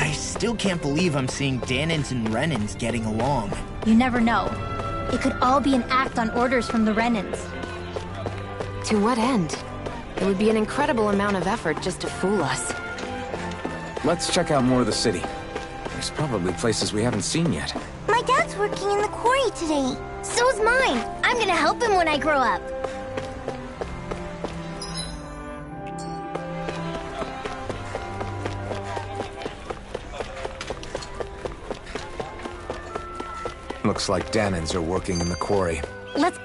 I still can't believe I'm seeing Danans and Renans getting along. You never know. It could all be an act on orders from the Renans. To what end? It would be an incredible amount of effort just to fool us. Let's check out more of the city. There's probably places we haven't seen yet. My dad's working in the quarry today. So's mine. I'm gonna help him when I grow up. Looks like Danans are working in the quarry. Let's...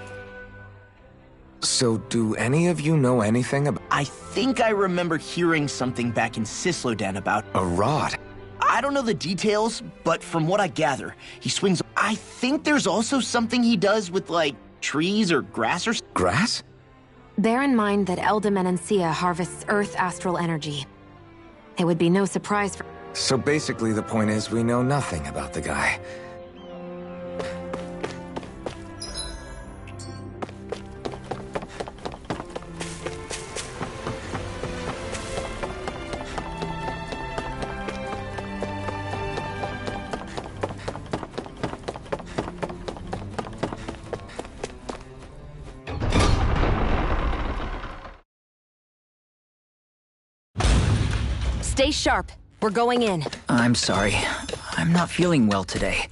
So, do any of you know anything about... I think I remember hearing something back in Sislodan about... a rod? I don't know the details, but from what I gather, he swings... I think there's also something he does with, like, trees or grass or... Grass? Bear in mind that Elda Menancia harvests Earth astral energy. It would be no surprise for... So basically the point is we know nothing about the guy. Stay sharp. We're going in. I'm sorry. I'm not feeling well today.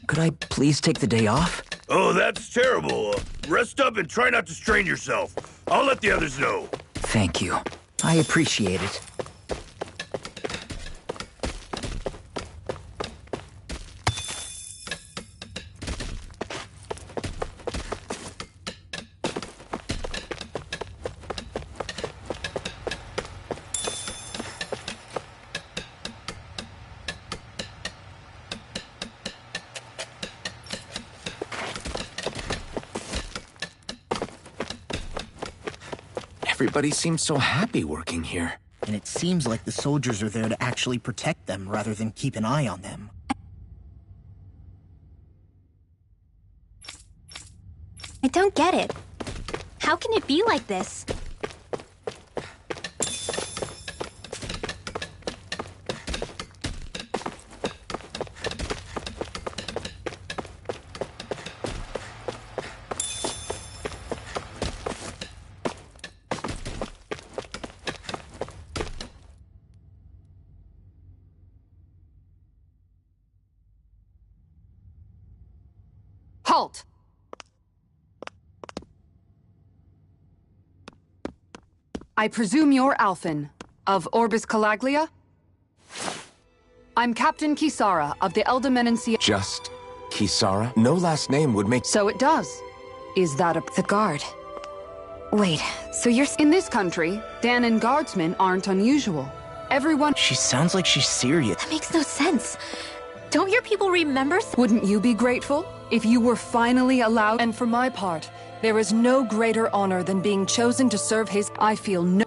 Could I please take the day off? Oh, that's terrible. Rest up and try not to strain yourself. I'll let the others know. Thank you. I appreciate it. Everybody seems so happy working here. And it seems like the soldiers are there to actually protect them rather than keep an eye on them. I don't get it. How can it be like this? Halt! I presume you're Alphen, of Orbis Calaglia? I'm Captain Kisara of the Elda Menancia. Just Kisara? No last name would make... So it does. Is that a... The guard. Wait, so you're... In this country, Danan guardsmen aren't unusual. Everyone... She sounds like she's serious. That makes no sense. Don't your people remember? Wouldn't you be grateful if you were finally allowed? And for my part, there is no greater honor than being chosen to serve his... I feel no...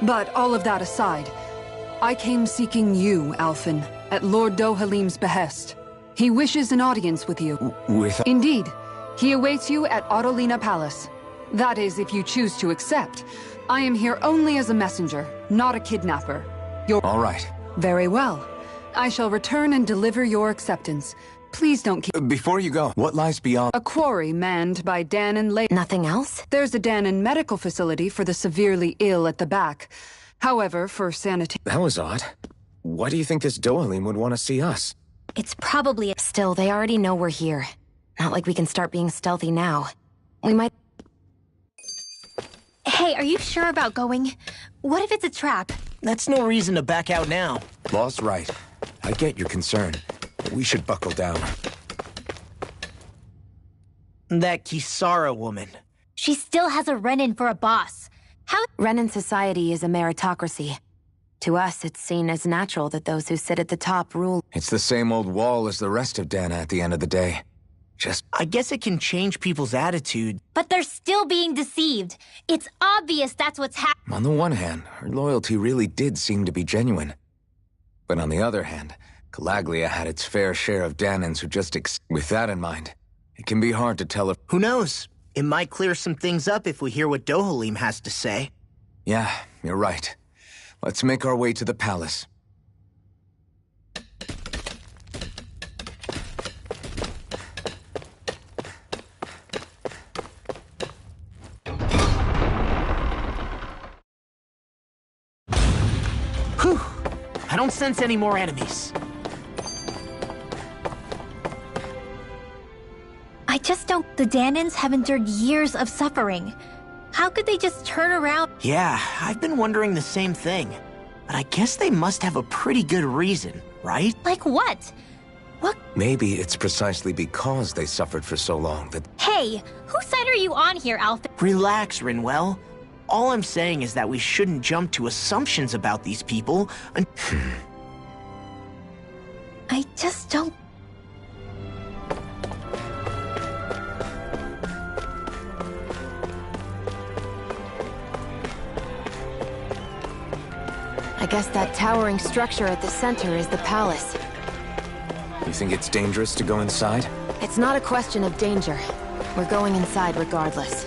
But all of that aside, I came seeking you, Alphen, at Lord Dohalim's behest. He wishes an audience with you. With... Indeed. He awaits you at Autolina Palace. That is, if you choose to accept. I am here only as a messenger, not a kidnapper. All right. Very well. I shall return and deliver your acceptance. Please don't keep... Before you go, what lies beyond... A quarry manned by Danan Nothing else? There's a Danan medical facility for the severely ill at the back. However, for sanity... That was odd. Why do you think this Dohalim would want to see us? It's probably... Still, they already know we're here. Not like we can start being stealthy now. We might... Hey, are you sure about going? What if it's a trap? That's no reason to back out now. Law's right. I get your concern, but we should buckle down. That Kisara woman. She still has a Renan for a boss. How... Renan society is a meritocracy. To us, it's seen as natural that those who sit at the top rule. It's the same old wall as the rest of Dana at the end of the day. Just... I guess it can change people's attitude. But they're still being deceived. It's obvious that's what's happening. On the one hand, her loyalty really did seem to be genuine. But on the other hand, Calaglia had its fair share of Danans who just With that in mind, it can be hard to tell if... Who knows? It might clear some things up if we hear what Dohalim has to say. Yeah, you're right. Let's make our way to the palace. Whew! I don't sense any more enemies. I just don't. The Danans have endured years of suffering. How could they just turn around? Yeah, I've been wondering the same thing. But I guess they must have a pretty good reason, right? Like what? Maybe it's precisely because they suffered for so long that... Hey, whose side are you on here, Alpha? Relax, Rinwell. All I'm saying is that we shouldn't jump to assumptions about these people and... I just don't. I guess that towering structure at the center is the palace. You think it's dangerous to go inside? It's not a question of danger. We're going inside regardless.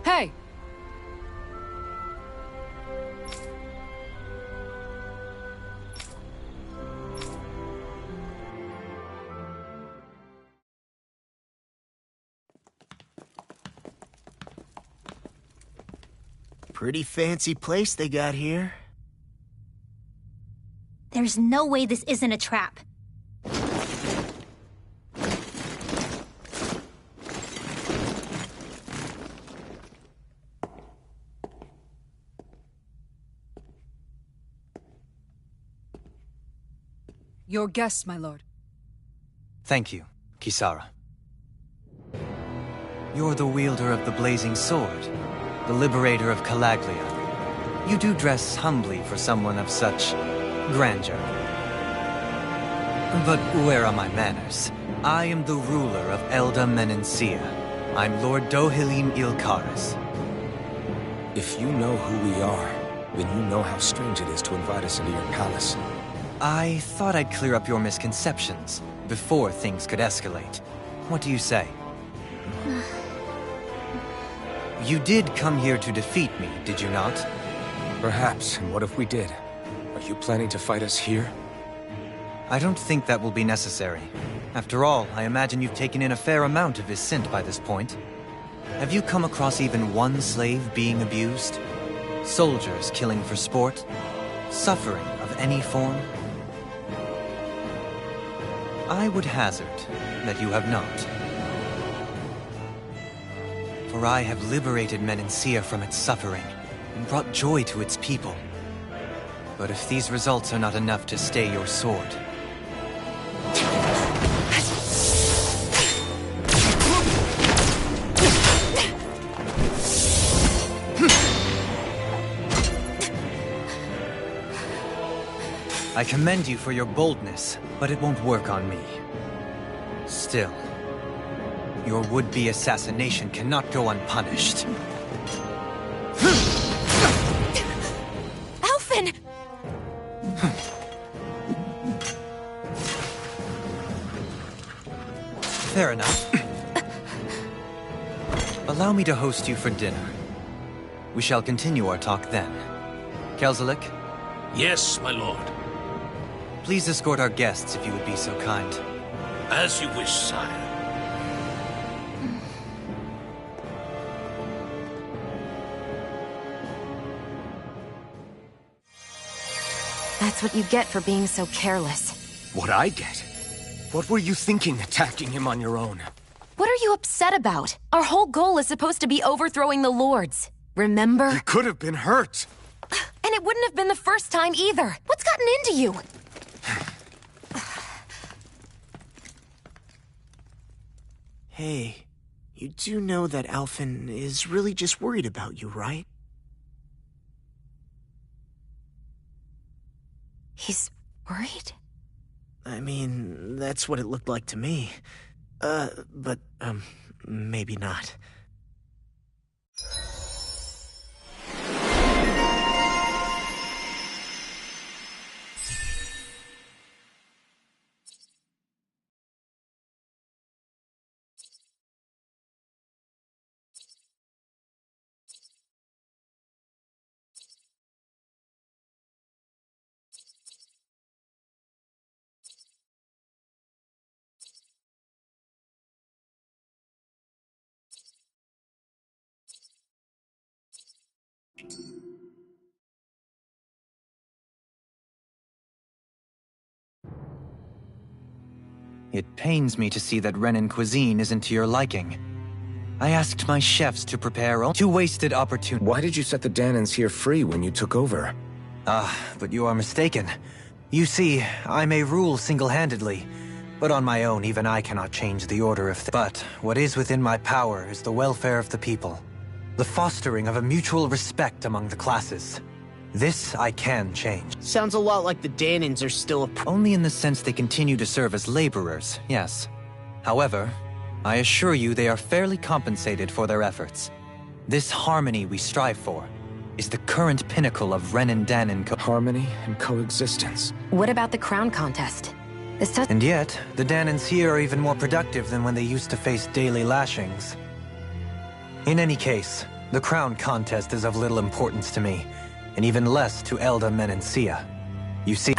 Hey! Pretty fancy place they got here. There's no way this isn't a trap. Your guests, my lord. Thank you, Kisara. You're the wielder of the blazing sword, the liberator of Calaglia. You do dress humbly for someone of such grandeur. But where are my manners? I am the ruler of Elda Menencia. I'm Lord Dohalim Ilkaris. If you know who we are, then you know how strange it is to invite us into your palace. I thought I'd clear up your misconceptions before things could escalate. What do you say? You did come here to defeat me, did you not? Perhaps, and what if we did? Are you planning to fight us here? I don't think that will be necessary. After all, I imagine you've taken in a fair amount of his scent by this point. Have you come across even one slave being abused? Soldiers killing for sport? Suffering of any form? I would hazard that you have not. For I have liberated Menencia from its suffering and brought joy to its people. But if these results are not enough to stay your sword... I commend you for your boldness, but it won't work on me. Still, your would-be assassination cannot go unpunished. Alphen! Fair enough. Allow me to host you for dinner. We shall continue our talk then. Kelzelik? Yes, my lord. Please escort our guests if you would be so kind. As you wish, sire. That's what you get for being so careless. What I get? What were you thinking attacking him on your own? What are you upset about? Our whole goal is supposed to be overthrowing the Lords. Remember? He could have been hurt. And it wouldn't have been the first time either. What's gotten into you? Hey, you do know that Alphen is really just worried about you, right? He's worried? I mean, that's what it looked like to me. But maybe not. It pains me to see that Renan cuisine isn't to your liking. I asked my chefs to prepare two wasted opportunities. Why did you set the Danans here free when you took over? But you are mistaken. You see, I may rule single-handedly, but on my own even I cannot change the order of things. But what is within my power is the welfare of the people. The fostering of a mutual respect among the classes. This I can change. Sounds a lot like the Danans are still Only in the sense they continue to serve as laborers, yes. However, I assure you they are fairly compensated for their efforts. This harmony we strive for is the current pinnacle of Renan Danan harmony and coexistence. What about the crown contest? And yet, the Danans here are even more productive than when they used to face daily lashings. In any case, the crown contest is of little importance to me, and even less to Elda Menancia. You see...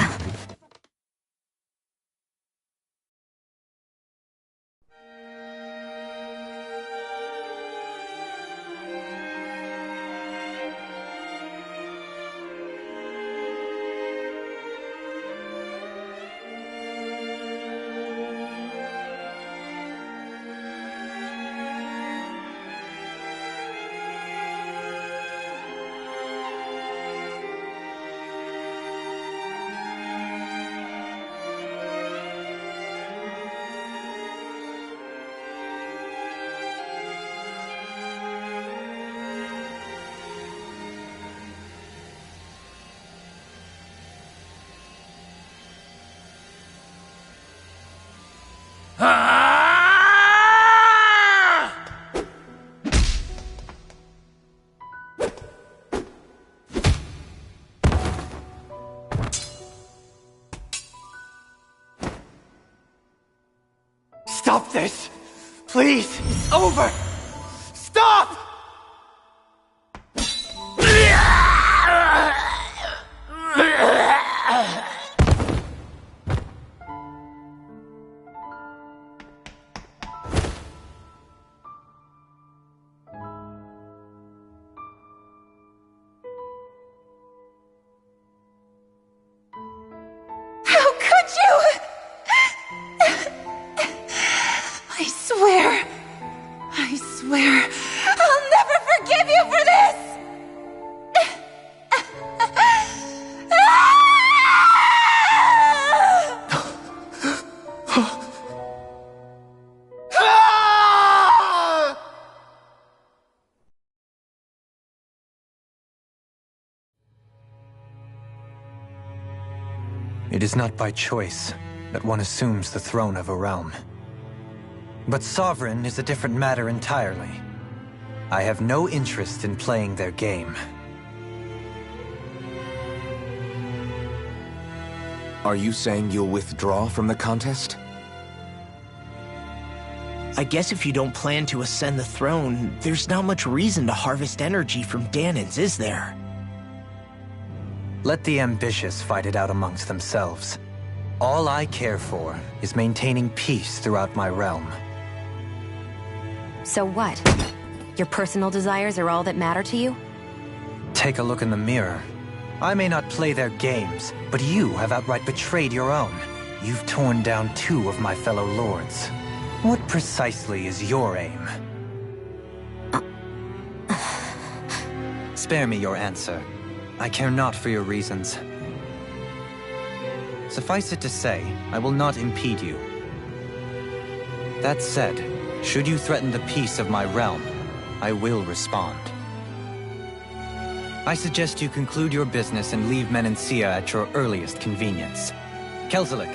Stop this! Please! Over! Stop! How could you? I swear, I'll never forgive you for this! It is not by choice that one assumes the throne of a realm. But sovereign is a different matter entirely. I have no interest in playing their game. Are you saying you'll withdraw from the contest? I guess if you don't plan to ascend the throne, there's not much reason to harvest energy from Danans, is there? Let the ambitious fight it out amongst themselves. All I care for is maintaining peace throughout my realm. So what? Your personal desires are all that matter to you? Take a look in the mirror. I may not play their games, but you have outright betrayed your own. You've torn down 2 of my fellow lords. What precisely is your aim? Spare me your answer. I care not for your reasons. Suffice it to say, I will not impede you. That said, should you threaten the peace of my realm, I will respond. I suggest you conclude your business and leave Menancia at your earliest convenience. Kelzelik.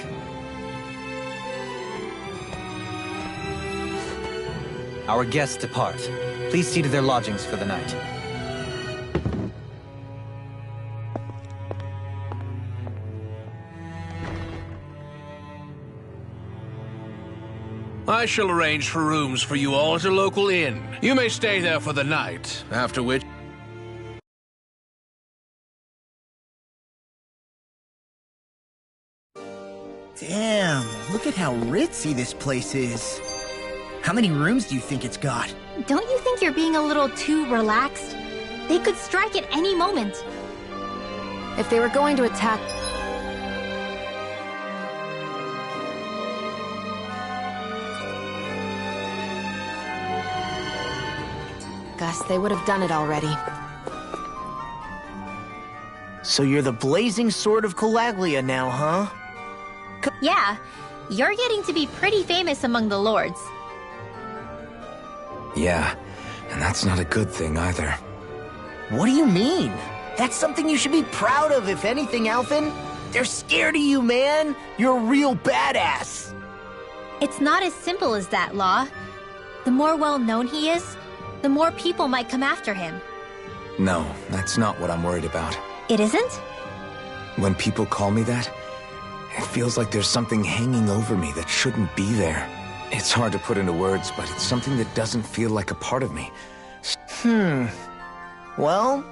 Our guests depart. Please see to their lodgings for the night. I shall arrange for rooms for you all at a local inn. You may stay there for the night, after which... Damn, look at how ritzy this place is. How many rooms do you think it's got? Don't you think you're being a little too relaxed? They could strike at any moment. If they were going to attack... us, they would have done it already. So you're the blazing sword of Calaglia now, huh? Yeah, you're getting to be pretty famous among the lords. Yeah, and that's not a good thing either. What do you mean? That's something you should be proud of, if anything, Alphen. They're scared of you, man. You're a real badass. It's not as simple as that, Law. The more well-known he is, the more people might come after him. No, that's not what I'm worried about. It isn't? When people call me that, it feels like there's something hanging over me that shouldn't be there. It's hard to put into words, but it's something that doesn't feel like a part of me. Well,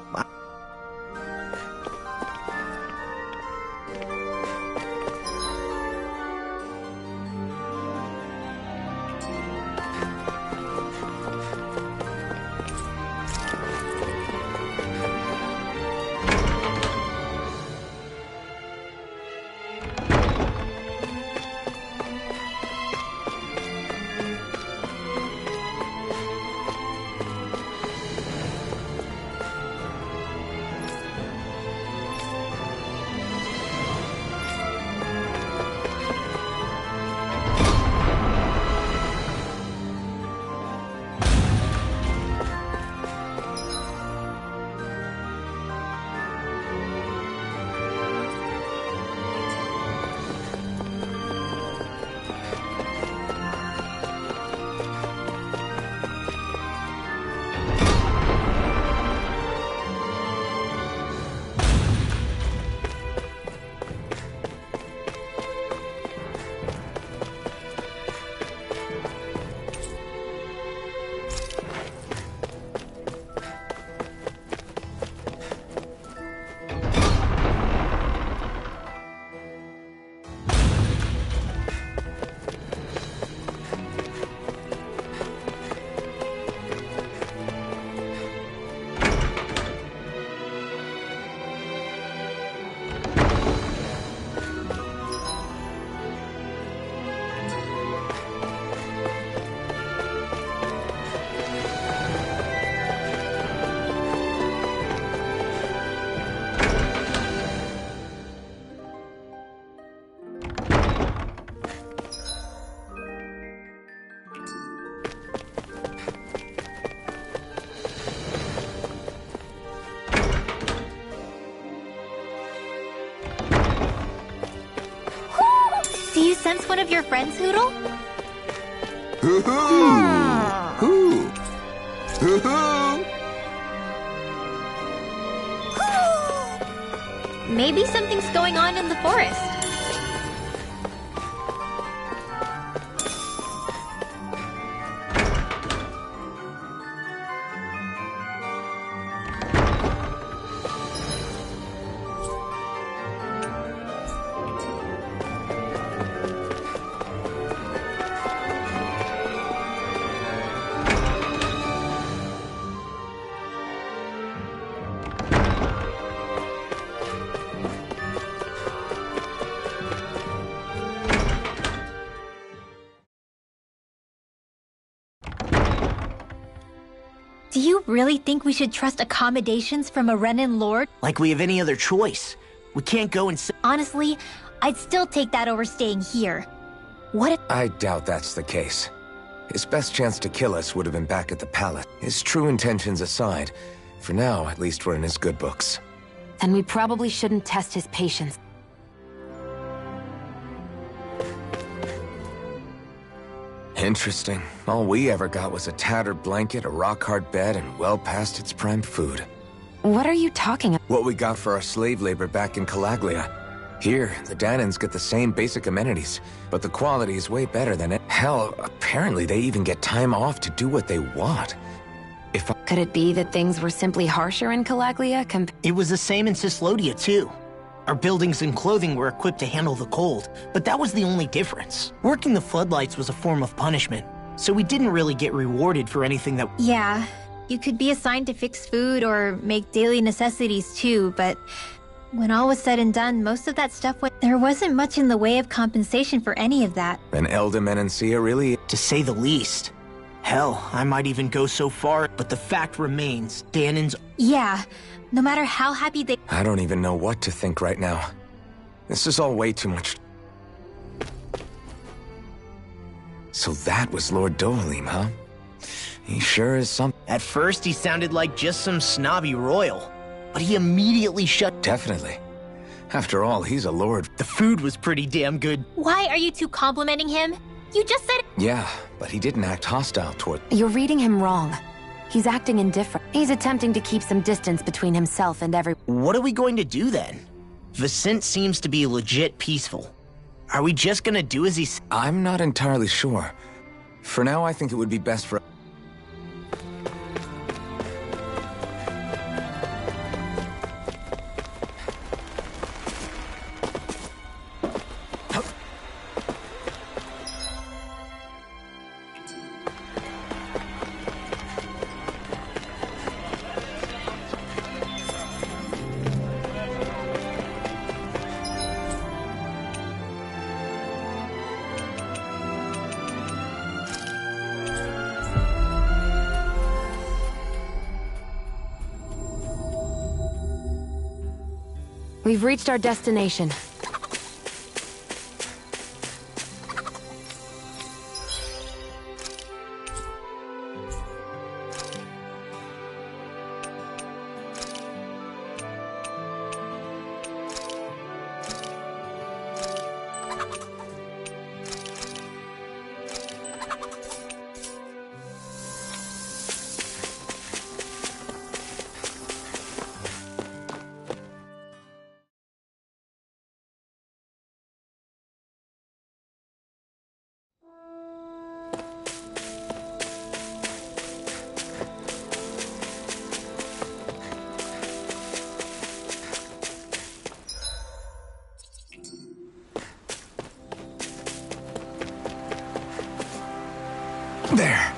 Do you sense one of your friends, Hootle? Hoo-hoo! Hoo! Hoo-hoo! Maybe something's going on in the forest. Do you really think we should trust accommodations from a Renan Lord? like we have any other choice. We can't go and Honestly, I'd still take that over staying here. What if— I doubt that's the case. His best chance to kill us would have been back at the palace. His true intentions aside, for now, at least we're in his good books. Then we probably shouldn't test his patience. Interesting. All we ever got was a tattered blanket, a rock-hard bed, and well past its prime food. What are you talking about? What we got for our slave labor back in Calaglia. Here, the Danans get the same basic amenities, but the quality is way better than it. Hell, apparently they even get time off to do what they want. Could it be that things were simply harsher in Calaglia It was the same in Cyslodia, too. Our buildings and clothing were equipped to handle the cold, but that was the only difference. Working the floodlights was a form of punishment, so we didn't really get rewarded for anything that— Yeah, you could be assigned to fix food or make daily necessities too, but when all was said and done, most of that stuff there wasn't much in the way of compensation for any of that. Then Elda Menancia really— To say the least. Hell, I might even go so far, but the fact remains, Danon's... Yeah, no matter how happy they... I don't even know what to think right now. This is all way too much. So that was Lord Dohalim, huh? He sure is some... At first, he sounded like just some snobby royal, but he immediately shut... Definitely. After all, he's a lord. The food was pretty damn good. Why are you two complimenting him? You just said... Yeah, but he didn't act hostile toward... You're reading him wrong. He's acting indifferent. He's attempting to keep some distance between himself and every... What are we going to do then? Vicente seems to be legit peaceful. Are we just gonna do as he... I'm not entirely sure. For now, I think it would be best for... We've reached our destination. There.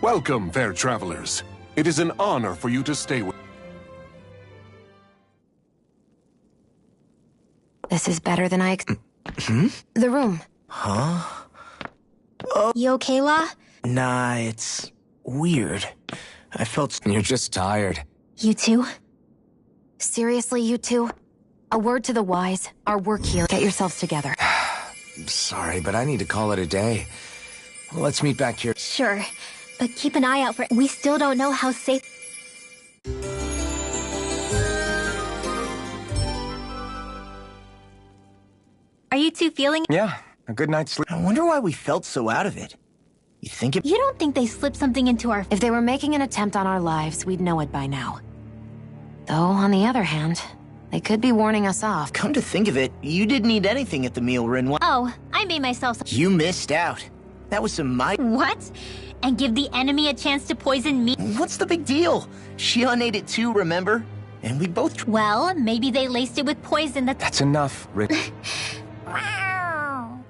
Welcome, fair travelers. It is an honor for you to stay with... This is better than I The room. Huh? You okay, La? Nah, it's... weird. I felt... You're just tired. You too? Seriously, you two? A word to the wise. Our work here. Get yourselves together. Sorry, but I need to call it a day. Let's meet back here. Sure, but keep an eye out for... We still don't know how safe... Are you two feeling... Yeah, a good night's sleep. I wonder why we felt so out of it. You think it... You don't think they slipped something into our... If they were making an attempt on our lives, we'd know it by now. Though, on the other hand, they could be warning us off. Come to think of it, you didn't eat anything at the meal, Rinwa. Oh, I made myself... You missed out. That was some What? And give the enemy a chance to poison me? What's the big deal? Shion ate it too, remember? And we both... Well, maybe they laced it with poison that... That's enough, Rick. Wow.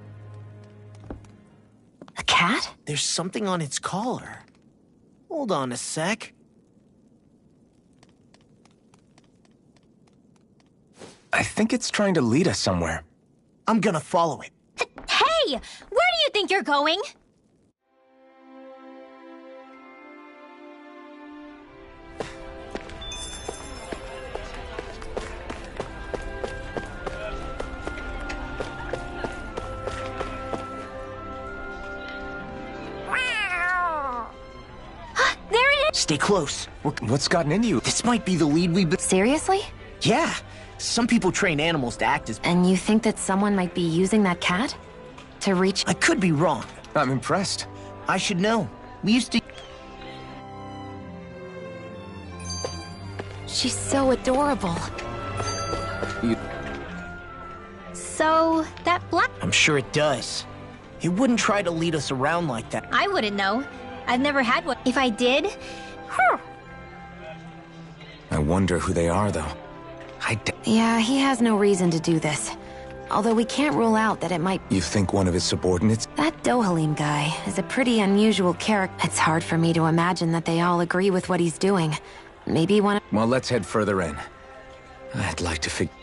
A cat? There's something on its collar. Hold on a sec. I think it's trying to lead us somewhere. I'm gonna follow it. Hey! Where do you think you're going? Stay close. What's gotten into you? This might be the lead we've been... Seriously? Yeah. Some people train animals to act as... And you think that someone might be using that cat? to reach... I could be wrong. I'm impressed. I should know. We used to... She's so adorable. So, that black... I'm sure it does. It wouldn't try to lead us around like that. I wouldn't know. I've never had one. If I did... I wonder who they are, though. Yeah, he has no reason to do this. Although we can't rule out that it might... You think one of his subordinates? That Dohalim guy is a pretty unusual character. It's hard for me to imagine that they all agree with what he's doing. Maybe one of... Well, let's head further in. I'd like to figure...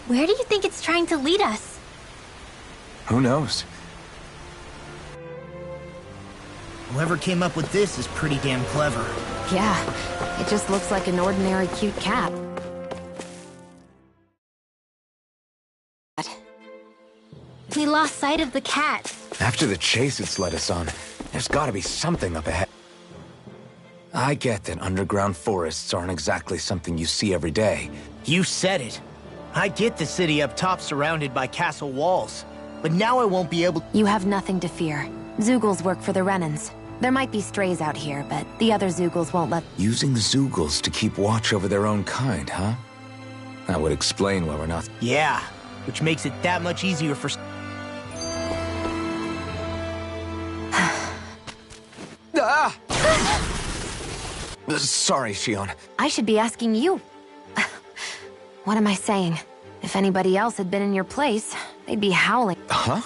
Where do you think it's trying to lead us? Who knows? Whoever came up with this is pretty damn clever. Yeah, it just looks like an ordinary cute cat. We lost sight of the cat. After the chase it's led us on, there's gotta be something up ahead. I get that underground forests aren't exactly something you see every day. You said it. I get the city up top surrounded by castle walls, but now I won't be able... You have nothing to fear. Zeugles work for the Renans. There might be strays out here, but the other Zeugles won't let... Using the Zeugles to keep watch over their own kind, huh? That would explain why we're not... Yeah, which makes it that much easier for... Ah! Sorry, Shion. I should be asking you. What am I saying? If anybody else had been in your place, they'd be howling. Huh?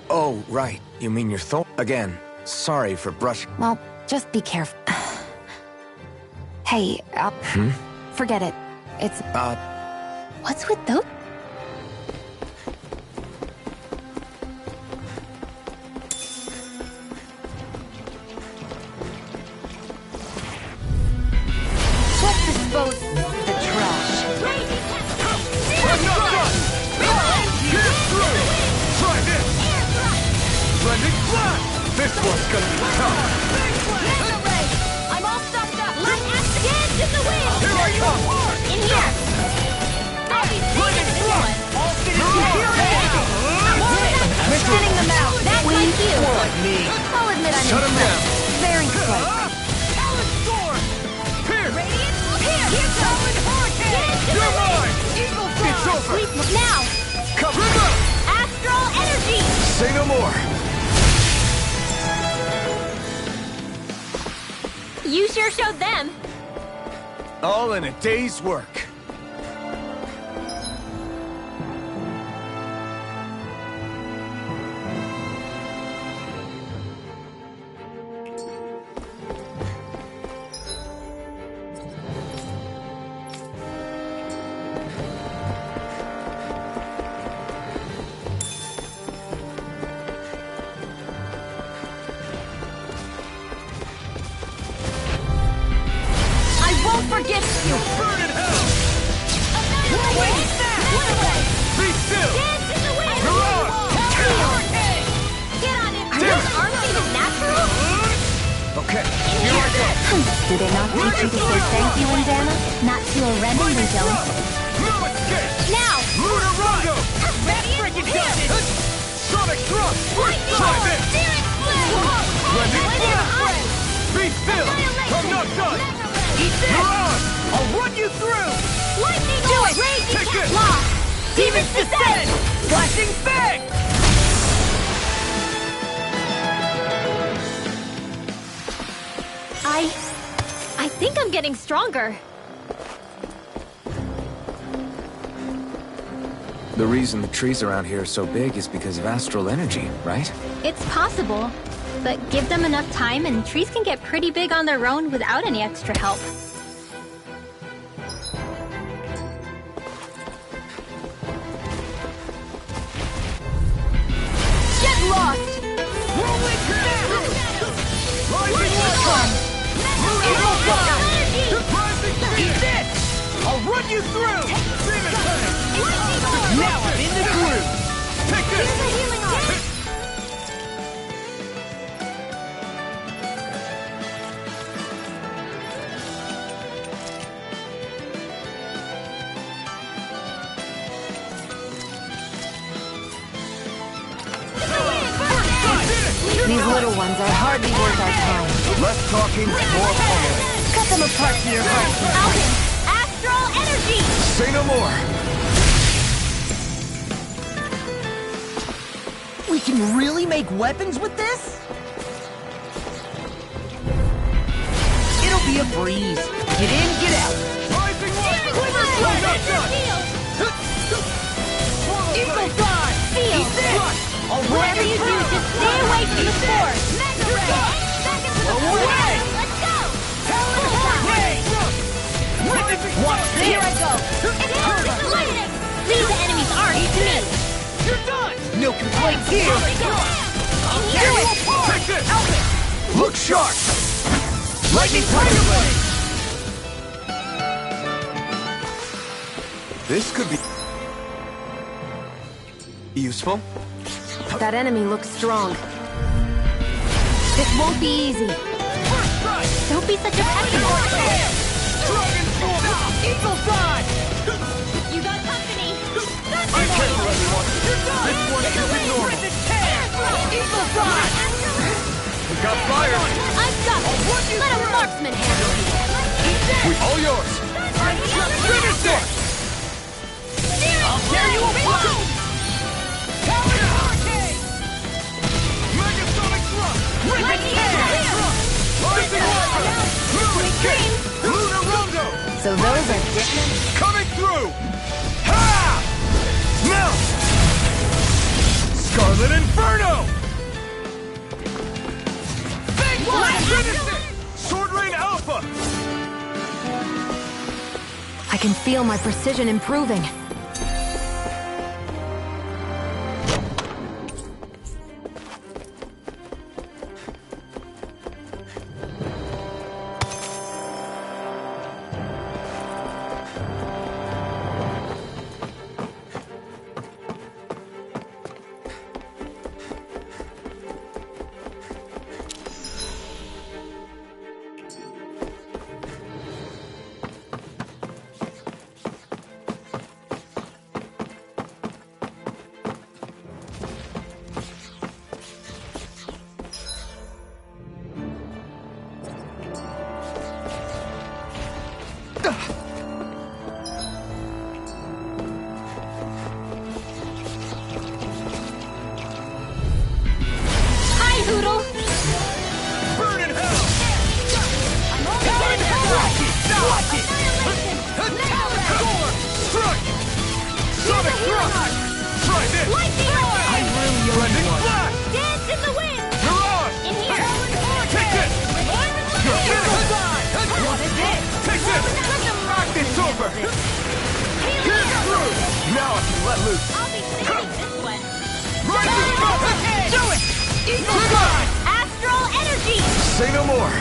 Oh, right. You mean your Thor... Again, sorry for brushing... Well, just be careful. Hey, forget it. It's... What's with those? Let's dispose the trash. I'm not done! Get it through! Try this! Blending flat! This one's gonna be tough! I'm all stocked up! Let us dance in the wind! Here I come! In here! Blending flat! All We're spinning them out! That's my cue! More like me. I'll admit I'm Shut him down! very slight. Talon Sword! Pierce! Radiant, here! Here goes! Hurricane! You're mine! Eagle It's over! Now! Come on! Astral energy! Say no more! You sure showed them. All in a day's work. Forget you! Burn in hell! Wait! Be still! Dance in the wind! Hurrah! Hurricane! Get on it! Are those arms even natural? Okay. Here I go! Do they not teach you to say thank you in Dana? Not to a Renan, they don't. No escape! Now! Lunar Rondo! Ready? Here! Sonic Thrust! Lightning! Try this! Spirit Flame! Blending flat! Be still! I'm not done! Eat this! You're on! I'll run you through! Lightning! Do it! Take this! Lock! Demons descend! Flashing Fang! I think I'm getting stronger. The reason the trees around here are so big is because of astral energy, right? It's possible, but give them enough time and trees can get pretty big on their own without any extra help. Get lost! Whirlwind Canal! Rising Electron! Eagle Fire! Eat this! I'll run you through! Demon Tank! Now I'm in the groove! Take this! Here's a healing arm! These little ones are hardly worth our time. Less talking, more following. Cut them apart to your heart. Alvin, astral energy! Say no more. We can really make weapons with this? It'll be a breeze. Get in, get out. Rising water! Eagle Fly! Feel! Eat this! Whatever you do, just stay away from the force! Mega Ray! Back into the Away! Let's go! Watch this! Here I go! It's lightning! Leave the enemy's arc to me! You're done! No complaints here! Here it! Take this! Look sharp! Lightning Tiger Blade! This could be useful. That enemy looks strong. This won't be easy. Don't be such a pessimist! Eagle Fly! You got company! Be careful, everyone! This one isn't normal! Eagle Fly! We got fire! I'm done! Let a marksman handle it! All yours! Finish this! I'll tear you apart! Megasonic Thrust! Lightning Rising water! Fluid kick! Lunar Rondo! So those are different? Coming through! Ha! Now! Scarlet Inferno! Finish it! Sword Rain Alpha! I can feel my precision improving. Hi, Hoodle! Burn in hell! I'm only getting started! Block it! Strike! Sonic Thrust! Try this! Lightning Orb! Blending Flash! Dance in the wind! You're on! In here! Take this! You're finished! What is it? Take this! It's over! Here's through! Now I can let loose! I'll be finishing this one! Rising Flash! Do it! Eagle Fly! Astral energy! Say no more!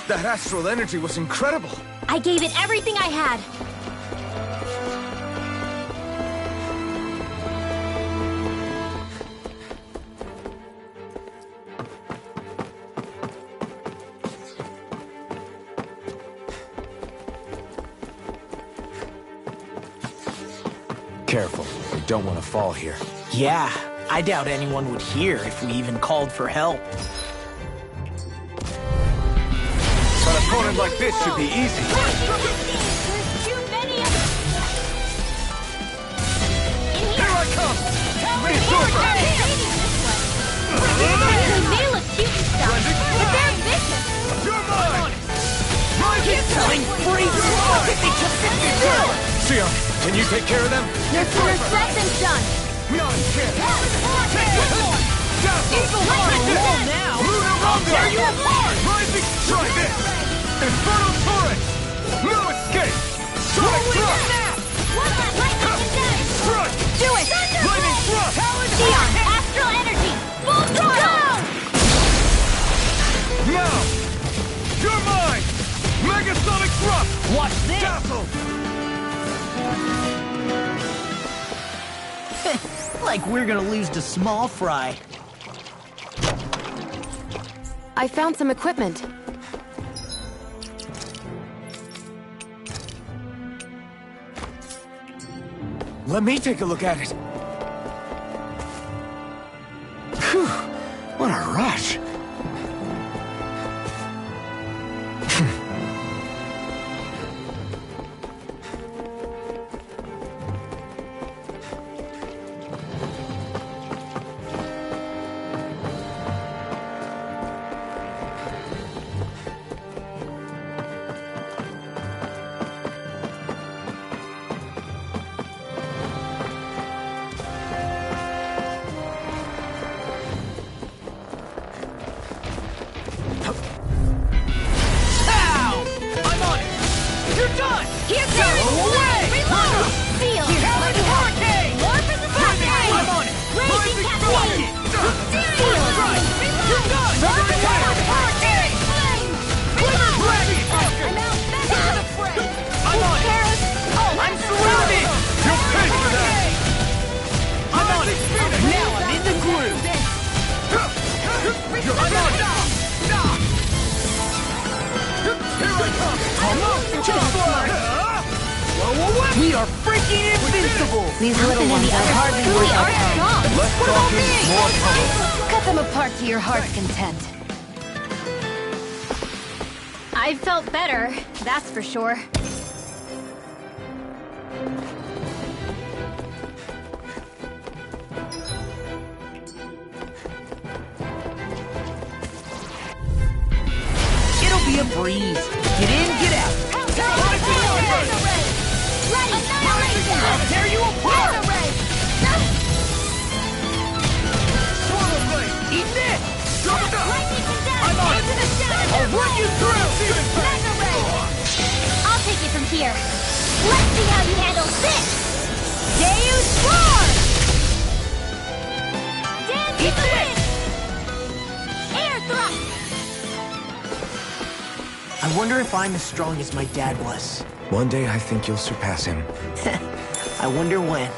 That astral energy was incredible! I gave it everything I had! Careful. We don't want to fall here. Yeah, I doubt anyone would hear if we even called for help. An opponent like this should be easy. There's too many of them! In here! Here I come! It's over! They look cute and stuff, but they're vicious! You're mine! Rising Telling freaks! They took this Sion, can you take care of them? Your sooner said than done! Not a chance! Take this! Eagle Fly roll now! Lunar Rondo! Tear you apart! Rising! Try this! Inferno Torrent! No escape! Sonic Thrust! One last lightning and dead! Strike! Do it! Lightning Thrust! Sion, astral energy! Full throttle! Now! You're mine! Megasonic Thrust! Watch this! Dazzle! Like we're gonna lose to Small Fry. I found some equipment. Let me take a look at it. What a rush! We are freaking invincible! These little ones are hardly worth our time. Less talking, more coming. Cut them apart to your heart's content. I felt better, that's for sure. It'll be a breeze. Get in, get out. I'll tear you apart! Eat this! I'm on it! I'll run you through! I'll take it from here. Let's see how you handle this! Deus Roar! Dance in the wind! Air thrust! I wonder if I'm as strong as my dad was. One day I think you'll surpass him. I wonder when.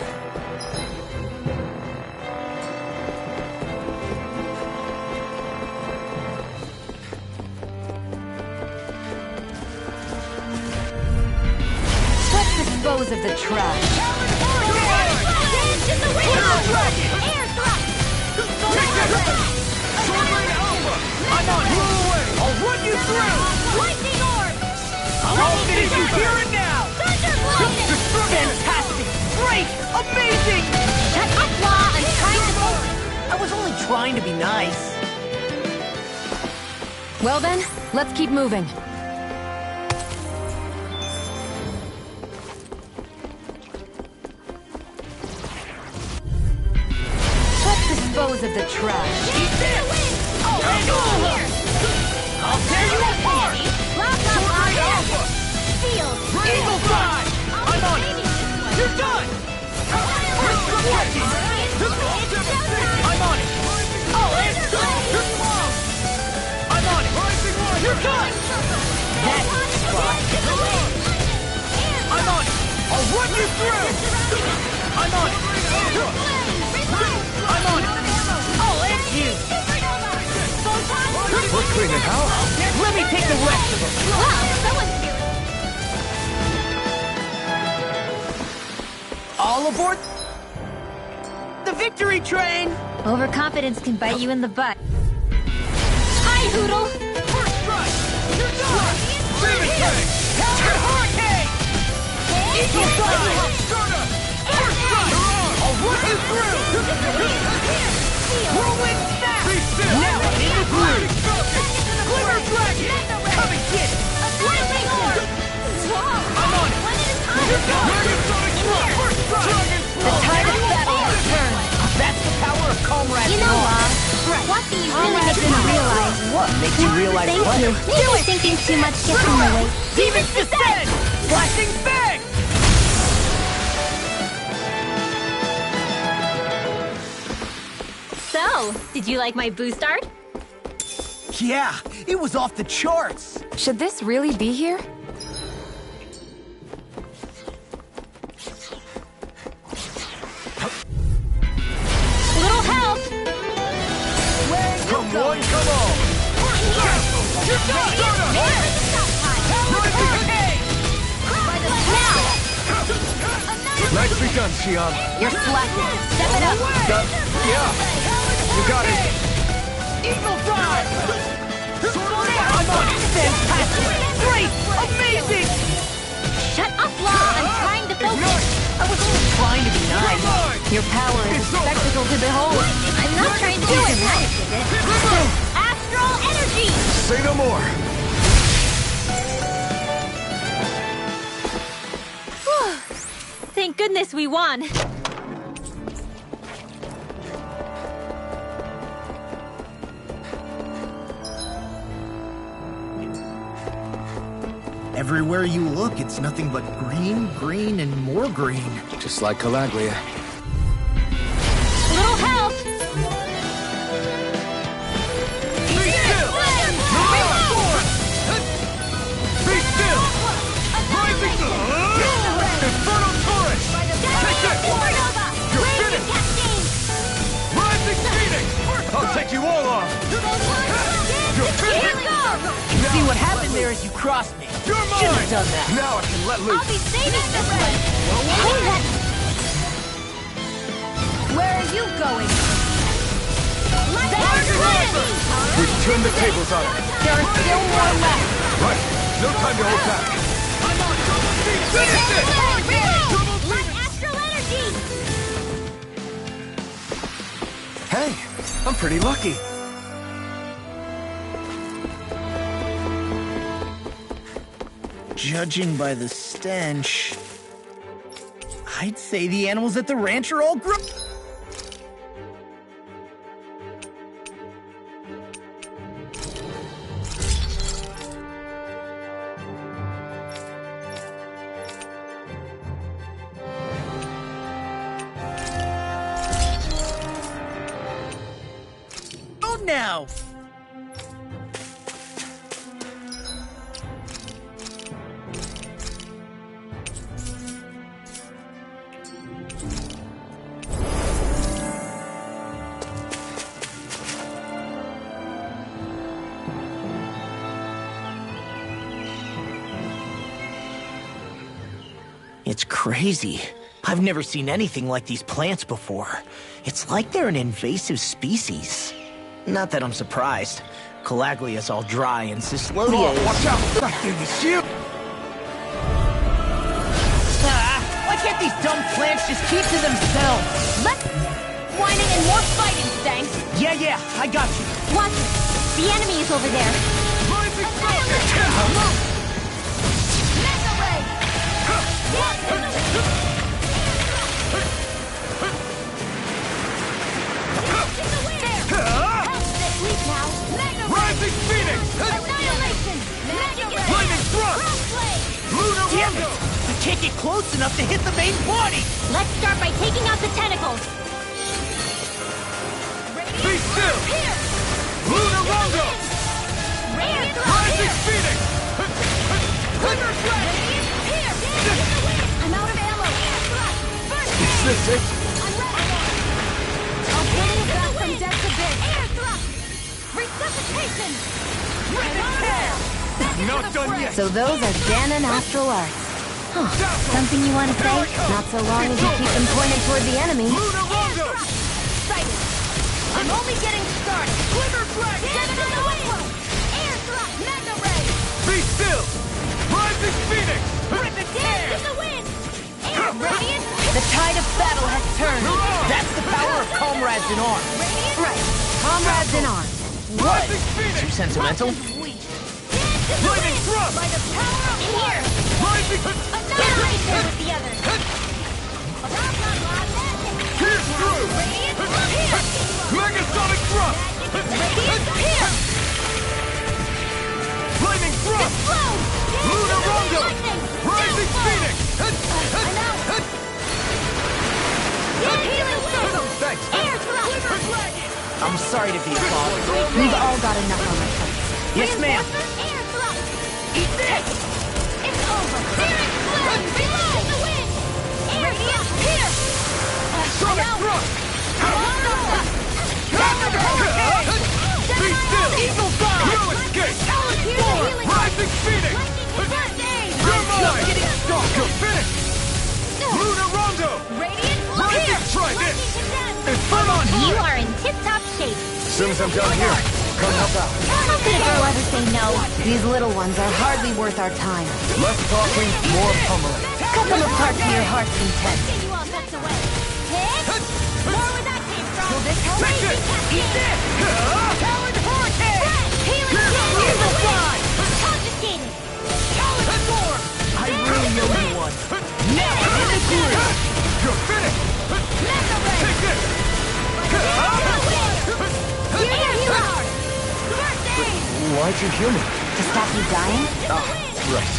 Let's dispose of the trash. Dance in the wind! Air thrust! I'm on it! I'll run you through! Lightning orb! I'll finish you here and now! Fantastic! Great! Amazing! Shut up, Law! I'm trying to... I was only trying to be nice. Well then, let's keep moving. Let's dispose of the trash. Eat this! I'll tear you apart! Sword Alpha! Eagle Fly! I'm on it! You're done! I'm on it! I'm on it! You're done! That's fly! I'm on it! I'll run you through! I'm on it! I'm on it! I'll end you! We're cleaning house. Let me take the rest of them! Wow, someone's here! All aboard the victory train! Overconfidence can bite you in the butt. Hi, Hoodle! First strike! You're done! Demon Tank! Counter Hurricane! Eagle Fly! Stardust! First strike! I'll run you through! Whirlwind Snap! Now I'm in the groove! Glimmer Dragon! Come and get it! Lightning orb! I'm on it! You're done! Sonic Thrust! First strike! The tide of battle has turned. That's the power of comrades. You know, one thing you really make me realize. What makes you realize Thank what? you. Maybe thinking too much gets in the way. Demons Descend! Flashing Bang! So, did you like my boost art? Yeah, it was off the charts. Should this really be here? Little help! Come on, come on! You're done! Nicely done, Xion. You're slacking. Step it up. Yeah, you got it. Eagle Dive! I'm on it! Fantastic! Great! Amazing! Shut up, Law! I'm trying to focus! I was just trying to be nice. Your power is a spectacle to behold. I'm not trying to be dramatic with it. Astral energy! Say no more. Thank goodness we won. Everywhere you look, it's nothing but green, green, and more green. Just like Calaglia. Little help! Be still! Be still! Rising! Inferno Torrent! Take it! You're finished! Rising Phoenix! I'll take you all on! You're finished! You see what happened there is you crossed me. You're mine! Shouldn't have done that. Now I can let loose! I'll be saving this one! Where are you going? We've turned the tables on her. There are still more left. Right. No time to hold back. Finish it! Like astral energy! Hey, I'm pretty lucky. Judging by the stench, I'd say the animals at the ranch are all now. It's crazy. I've never seen anything like these plants before. It's like they're an invasive species. Not that I'm surprised. Calaglia's all dry and Cyslodia is... Watch out! Back there, you see him? Why can't these dumb plants just keep to themselves? Less whining and more fighting, thanks. Yeah, I got you. Watch it. The enemy is over there. Rising Phoenix! Annihilation! Lightning Thrust! Lunar Damn it! Rondo! I can't get close enough to hit the main body! Let's start by taking out the tentacles. Be still! Here! Lunar Rondo! Rising Phoenix! Thunder Flash! Here! I'm out of ammo. Is this it? I'll bring you back from death to bid. Air thrust! Resuscitation! Not done yet! So those are Dan and Astral Arts. Huh. Something you want to say? Not so long as you keep them pointed toward the enemy. Lunar Rondo! Sighted! I'm only getting started! Glimmer Flash! Get it on the way! Air thrust! Mega ray! Be still! Rising Phoenix! Rip it down! In the wind! Air radiant! The tide of battle has turned! That's the power of comrades in arms! Right. Comrades in arms. What? Rising Phoenix! Too sentimental? Lightning Thrust! By the power of here! Rising... Annihilation with the others! Pierce through! Megasonic Thrust! Lightning Thrust! Lunar Rondo! Rising Phoenix! Healing circle! Thanks! Air thrust! I'm sorry to be a bother. We've all got enough on our plates. Yes, ma'am. Air thrust! Eat this! It's over! Spirit flame! Reload! The wind! Air thrust! Here! Sonic Thrust! Be still! Eagle Fire! No escape! Four! Rising Phoenix! You're mine! Getting strong. You're finished! Lunar Rondo! Radiant Rising here! Trident! Lightning to death! Inferno You are in tip-top shape. As soon as I'm done here, come help out. How could a girl ever say no? These little ones are hardly worth our time. Less talking, more pummeling. Cut them apart to your heart's content. Get you all sent away. Hit! More where that came from. Will this help? Take it! Eat this! Talon Hurricane! Healing Shield! Evil Fly! Confiscated! Talon Storm! I really know you one. Now in the groove! You're finished! Mega Ray! Take this! Air Power! First aid! Why'd you heal me? To stop you dying? Right.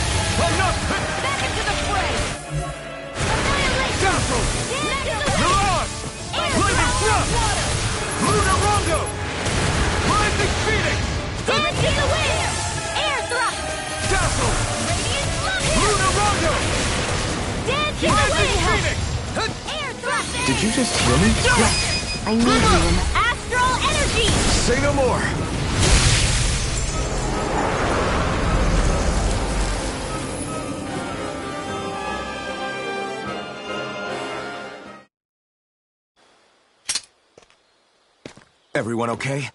Back into the fray! Dazzle! Mirage! Lightning Thrust! Lunar Rondo! Rising Phoenix! Dance to the wind! Air thrust! Dazzle! Radiant Slump! Lunar Rondo! Dance to the Rising wind! Phoenix! Air thrust! Did you just heal me? I need you. Astral energy! Say no more. Everyone okay?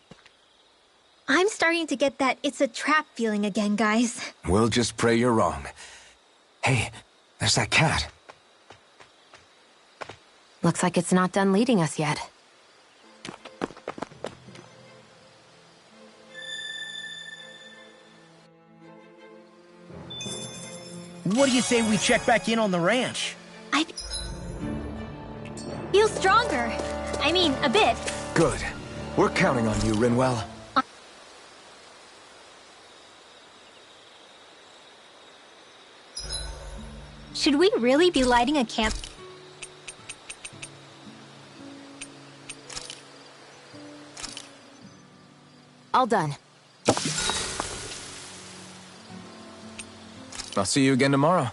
I'm starting to get that it's a trap feeling again, guys. We'll just pray you're wrong. Hey, there's that cat. Looks like it's not done leading us yet. What do you say we check back in on the ranch? I feel stronger. I mean, a bit. Good. We're counting on you, Rinwell. Should we really be lighting a camp? All done. I'll see you again tomorrow.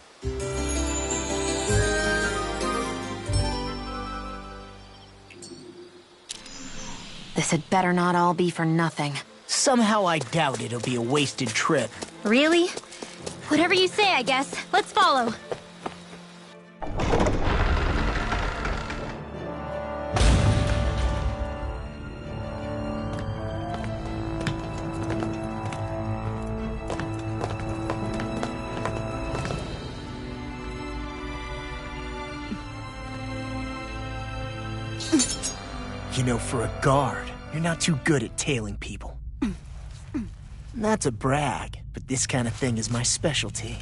This had better not all be for nothing. Somehow I doubt it'll be a wasted trip. Really? Whatever you say, I guess. Let's follow. You know, for a guard, you're not too good at tailing people. Not to brag, but this kind of thing is my specialty.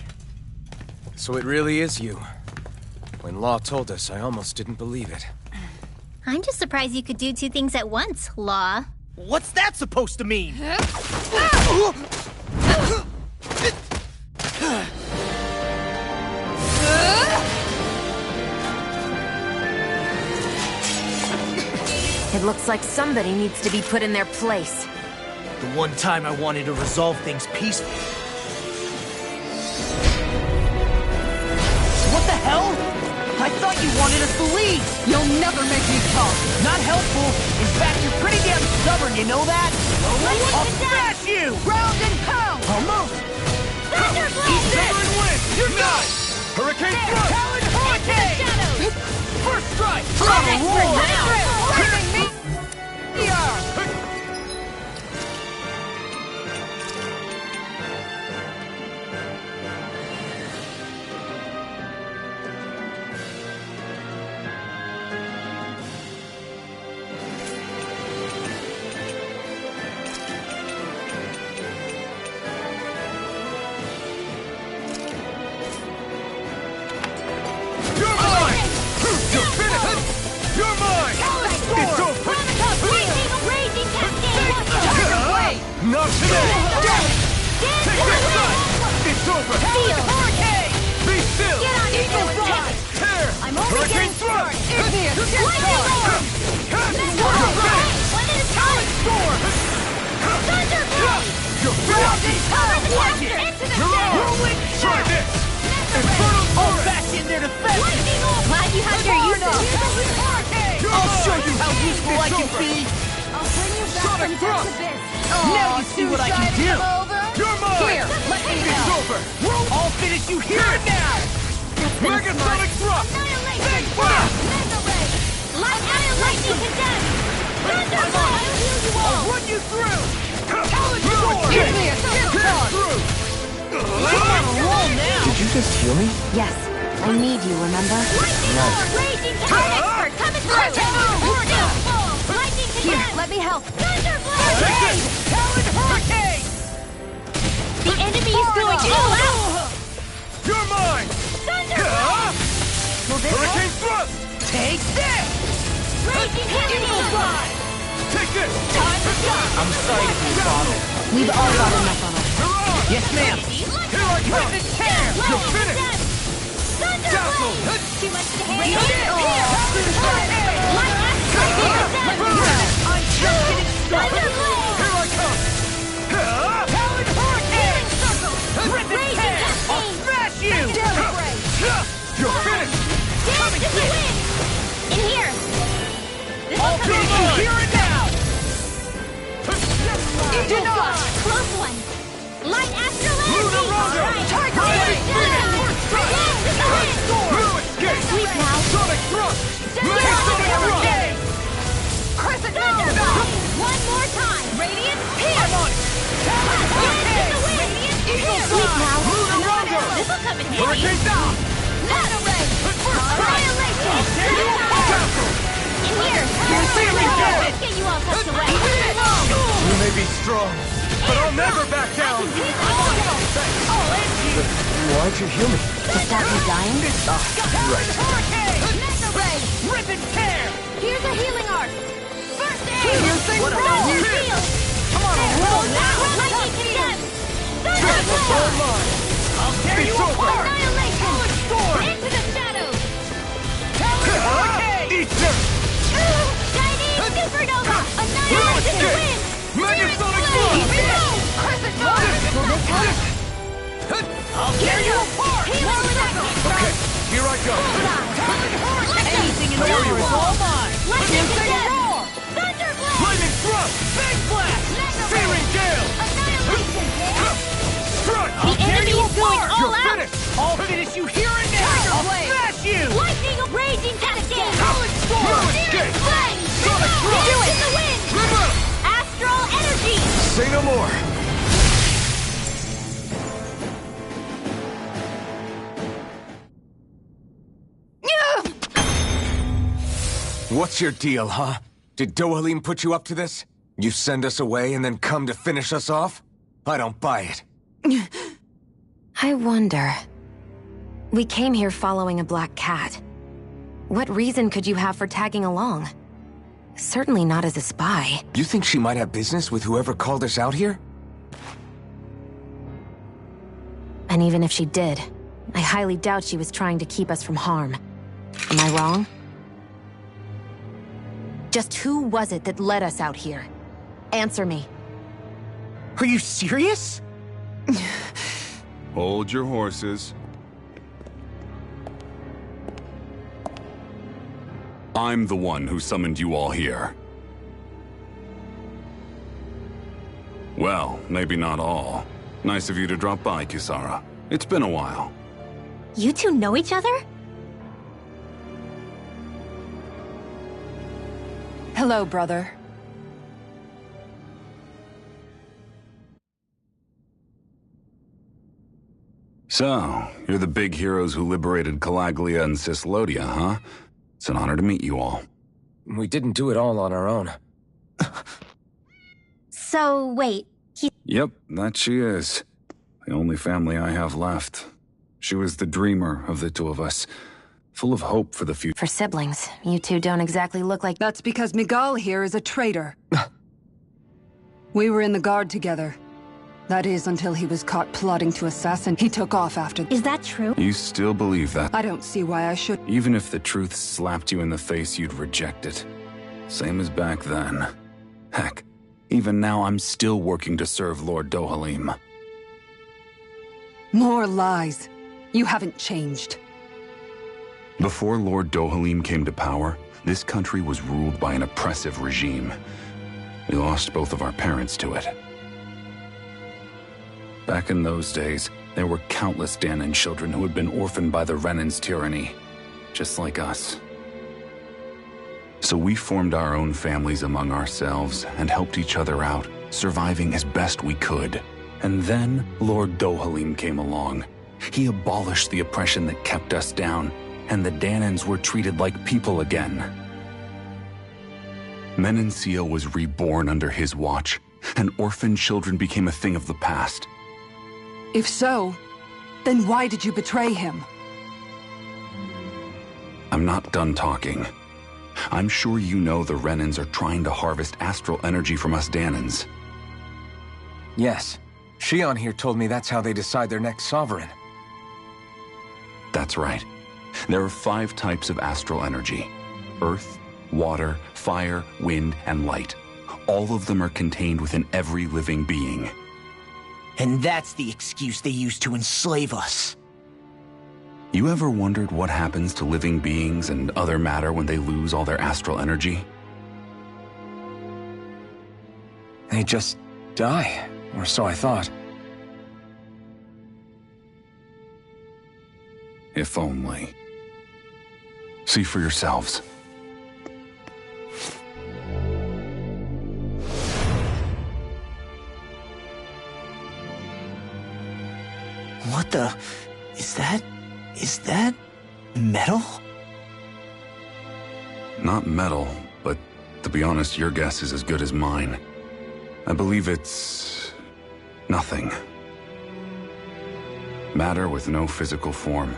So it really is you. When Law told us, I almost didn't believe it. I'm just surprised you could do two things at once, Law. What's that supposed to mean? It looks like somebody needs to be put in their place. The one time I wanted to resolve things peacefully. What the hell? I thought you wanted us to leave! You'll never make me talk! Not helpful. In fact, you're pretty damn stubborn, you know that? I'll smash you! Ground and pound! Almost! Thunderblast! Eat this! Win! You're not! Hurricane Thrust! Talon Hurricane! Shadows! First strike! Thanks for Roll! now! Bring me! You're mine! You're finished! You're mine! It's over! Raging Cascade! Not today! Take this shot! It's over! Hurricane! Be still! Get on your toes, Jack! Tear! I'm only Hurricane getting Thrust! started! Lightning Orb! You're finished! One at a time! Storm! Thunderblade! You're Ground finished! and pound! Into the Mirage! Try this! Infernal All Torrent! back in there to fetch! Lightning Orb! Glad you have your uses. Hurricane! I'll show you how useful I can be! I'll bring you back Sonic from Thrust! this abyss! Now you see what I can do! You're mine! Here, let me It's help! over! I'll finish you here and now! Megasonic thrust! Big blast! Lightning condemned! I'll run you through! Talon sword! Give me a skip charge! You're on a roll now! Did you just heal me? Yes, I need you, remember? Raging expert coming through! Lightning Here, let me help. Talon hurricane! The enemy is going all out! You're mine! Will this Hurricane thrust! Take this! Raging Evil side! Take this! Time to shine! I'm sorry to be bothered. We've all got enough of us. Yes, ma'am! Here I come! Rip and tear! You're finished! Dazzle! Too much to Reach handle! it! I'm just getting started! Here I come! Talon hurricane! Rip and tear! I'll smash you! You're finished! Dance to the wind! In here! I'll finish you here and now! Denied! Close one! Light astral energy! Lunarondo! Tiger Rising Phoenix! Dance to the wind! Blue escape! Sweep now! Sonic thrust! Megasonic thrust! Crescent Thunderbolt! One more time! Radiant Pierce! I'm on it! Talon hurricane! Eagle Sweep side! now! Lunarondo! This'll come in handy! Hurricane down! Nano Ray! Annihilation! In here! Searing Gale! Get you all tucked away! You may be strong, but I'll never back down! Why'd you heal me? To stop you dying? Right. Hurricane! Nano Ray! Rip and tear! Here's a healing arc! First aid! Here's the roll! Shield! Come on, roll now! Lightning condemned! Transform line! I'll tear you apart! Annihilation! Talon sword! Into the shadows! Talon hurricane! Eat this! Chinese supernova! Annihilation escape! wins! Megasonic Flame! thrust! Crescent Moon! Will this help? I'll tear you apart! Okay, here I go! Talon hurricane! Anything in the There you world is are. all mine! Lightning Say condemned! roar! Thunderblast! Lightning thrust! Big blast! Searing gale! Annihilation! Strike! The enemy is going all You're out! finished! I'll finish you here and now! I'll smash you! Lightning raging cascade! Talon sword! Escape! Flame! Sonic thrust! Do it! In the wind! Remember! Astral energy! Say no more! What's your deal, huh? Did Dohalim put you up to this? You send us away and then come to finish us off? I don't buy it. I wonder. We came here following a black cat. What reason could you have for tagging along? Certainly not as a spy. You think she might have business with whoever called us out here? And even if she did, I highly doubt she was trying to keep us from harm. Am I wrong? Just who was it that led us out here? Answer me. Are you serious? Hold your horses. I'm the one who summoned you all here. Well, maybe not all. Nice of you to drop by, Kisara. It's been a while. You two know each other? Hello, brother. So, you're the big heroes who liberated Calaglia and Cyslodia, huh? It's an honor to meet you all. We didn't do it all on our own. So, wait. Yep, that she is. The only family I have left. She was the dreamer of the two of us, full of hope for the future. For siblings, you two don't exactly look like— That's because Miguel here is a traitor. We were in the guard together. That is, until he was caught plotting to assassinate. He took off after— Is that true? You still believe that? I don't see why I should— Even if the truth slapped you in the face, you'd reject it. Same as back then. Heck, even now I'm still working to serve Lord Dohalim. More lies. You haven't changed. Before Lord Dohalim came to power, this country was ruled by an oppressive regime. We lost both of our parents to it. Back in those days, there were countless Dahnan children who had been orphaned by the Renan's tyranny, just like us. So we formed our own families among ourselves and helped each other out, surviving as best we could. And then Lord Dohalim came along. He abolished the oppression that kept us down, and the Dahnans were treated like people again. Menancia was reborn under his watch, and orphaned children became a thing of the past. If so, then why did you betray him? I'm not done talking. I'm sure you know the Renans are trying to harvest astral energy from us Dahnans. Yes. Shion here told me that's how they decide their next sovereign. That's right. There are 5 types of astral energy: earth, water, fire, wind, and light. All of them are contained within every living being. And that's the excuse they use to enslave us. You ever wondered what happens to living beings and other matter when they lose all their astral energy? They just die, or so I thought. If only. See for yourselves. What the... Is that metal? Not metal, but to be honest, your guess is as good as mine. I believe it's... nothing. Matter with no physical form.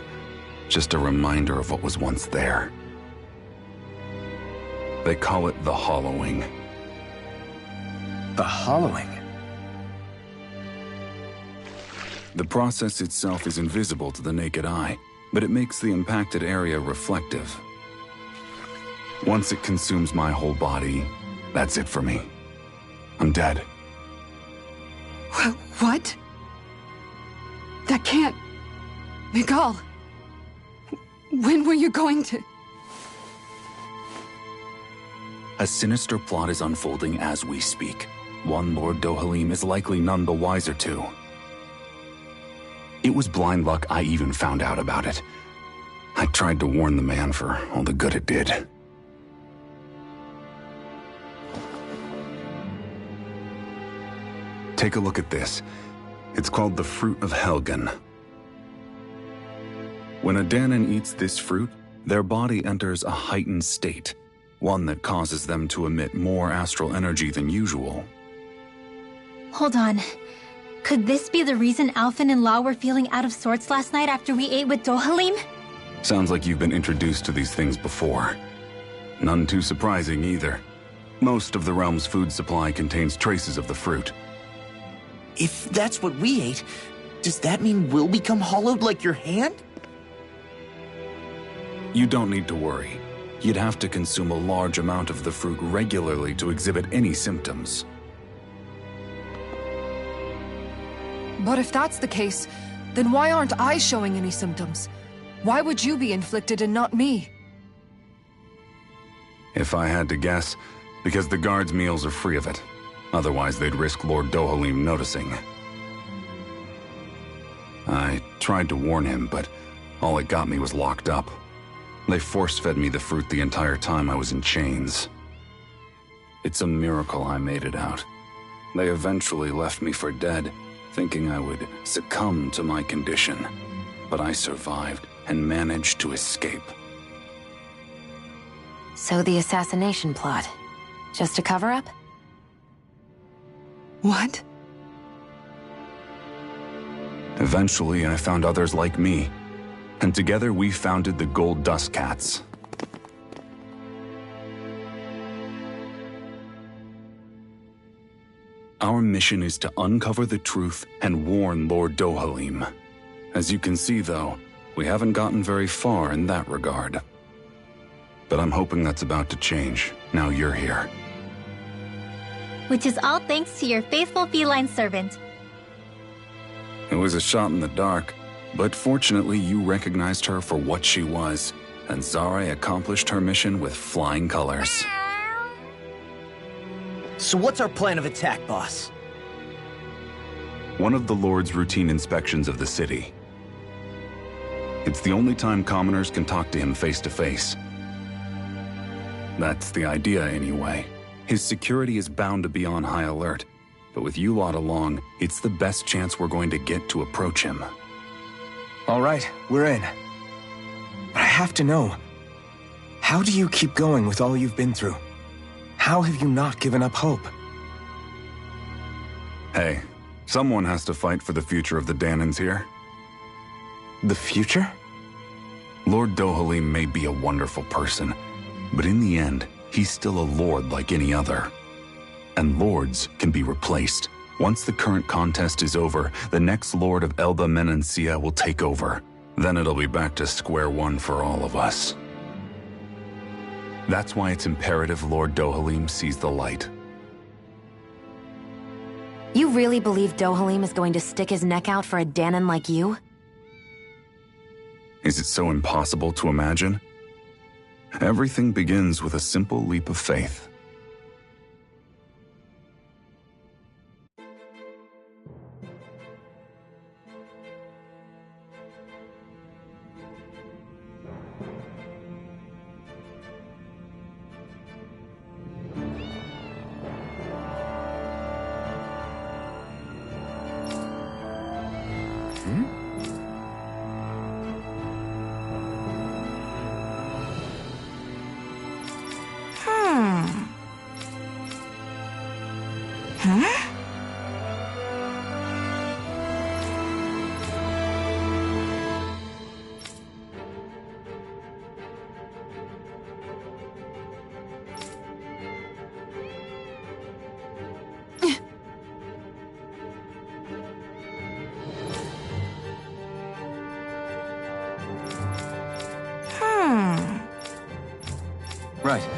Just a reminder of what was once there. They call it the hollowing. The hollowing? The process itself is invisible to the naked eye, but it makes the impacted area reflective. Once it consumes my whole body, that's it for me. I'm dead. What? That can't... Miguel... When were you going to... A sinister plot is unfolding as we speak. One Lord Dohalim is likely none the wiser to. It was blind luck I even found out about it. I tried to warn the man for all the good it did. Take a look at this. It's called the Fruit of Helgen. When a Dahnan eats this fruit, their body enters a heightened state, one that causes them to emit more astral energy than usual. Hold on. Could this be the reason Alphen and Law were feeling out of sorts last night after we ate with Dohalim? Sounds like you've been introduced to these things before. None too surprising either. Most of the realm's food supply contains traces of the fruit. If that's what we ate, does that mean we'll become hollowed like your hand? You don't need to worry. You'd have to consume a large amount of the fruit regularly to exhibit any symptoms. But if that's the case, then why aren't I showing any symptoms? Why would you be inflicted and not me? If I had to guess, because the guards' meals are free of it. Otherwise, they'd risk Lord Dohalim noticing. I tried to warn him, but all it got me was locked up. They force-fed me the fruit the entire time I was in chains. It's a miracle I made it out. They eventually left me for dead, thinking I would succumb to my condition. But I survived and managed to escape. So the assassination plot, just a cover-up? What? Eventually, I found others like me, and together we founded the Gold Dust Cats. Our mission is to uncover the truth and warn Lord Dohalim. As you can see, though, we haven't gotten very far in that regard. But I'm hoping that's about to change, now you're here. Which is all thanks to your faithful feline servant. It was a shot in the dark, but fortunately you recognized her for what she was, and Zare accomplished her mission with flying colors. So what's our plan of attack, boss? One of the Lord's routine inspections of the city. It's the only time commoners can talk to him face to face. That's the idea, anyway. His security is bound to be on high alert, but with you lot along, it's the best chance we're going to get to approach him. All right, we're in. But I have to know, how do you keep going with all you've been through? How have you not given up hope? Hey, someone has to fight for the future of the Danans here. The future? Lord Dohalim may be a wonderful person, but in the end, he's still a lord like any other. And lords can be replaced. Once the current contest is over, the next lord of Elba Menancia will take over. Then it'll be back to square one for all of us. That's why it's imperative Lord Dohalim sees the light. You really believe Dohalim is going to stick his neck out for a Danan like you? Is it so impossible to imagine? Everything begins with a simple leap of faith. Right.